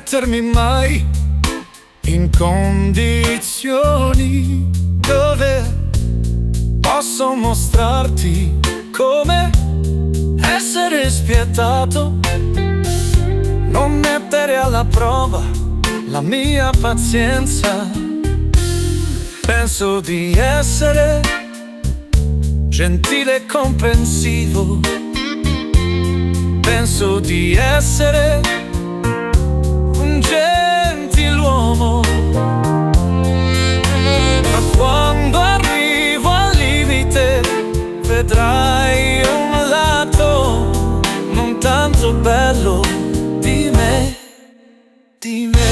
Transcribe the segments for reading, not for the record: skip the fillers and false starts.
mettermi mai in condizioni dove posso mostrarti come essere spietato, non mettere alla prova la mia pazienza. Penso di essere gentile e comprensivo, penso di essere un gentiluomo, ma quando arrivo al limite vedrai un lato non tanto bello di me, di me.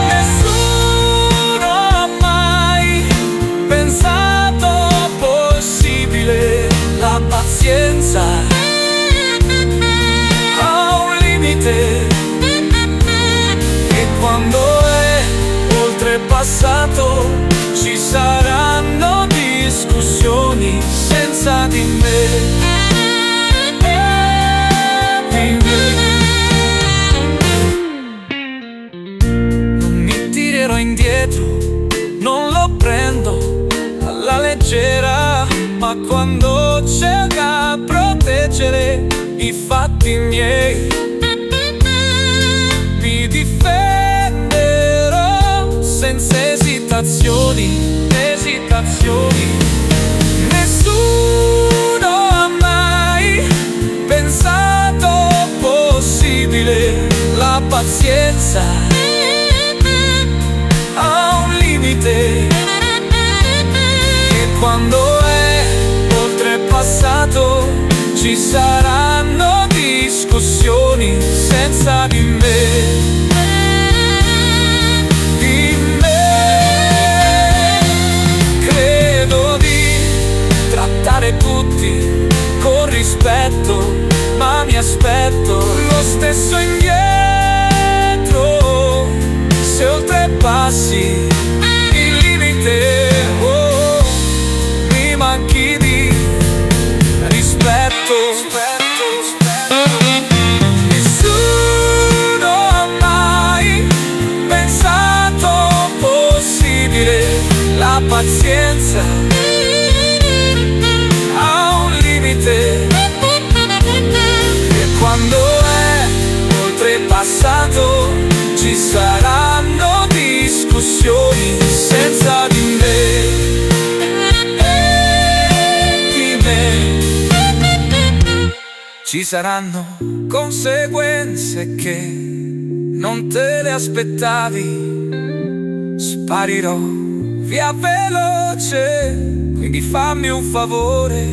Nessuno ha mai pensato possibile la pazienza ha un limite, e quando è oltrepassato ci saranno discussioni senza di me. Indietro, non lo prendo alla leggera, ma quando c'è da proteggere i fatti miei mi difenderò senza esitazioni, Nessuno ha mai pensato possibile la pazienza ha un limite, e quando è oltrepassato ci saranno discussioni senza di me, di me. Credo di trattare tutti con rispetto, ma mi aspetto lo stesso indietro se oltrepassi il limite. Oh, mi manchi di rispetto. Nessuno ha mai pensato possibile la pazienza ha un limite, e quando è oltrepassato ci saranno discussioni senza di me, di me. Ci saranno conseguenze che non te le aspettavi, sparirò via veloce, quindi fammi un favore,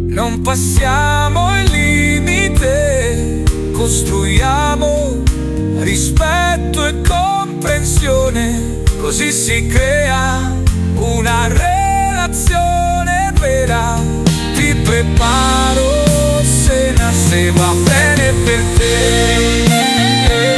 non passiamo il limite, costruiamo rispetto e comprensione, così si crea una relazione vera. Ti preparo se va bene per te.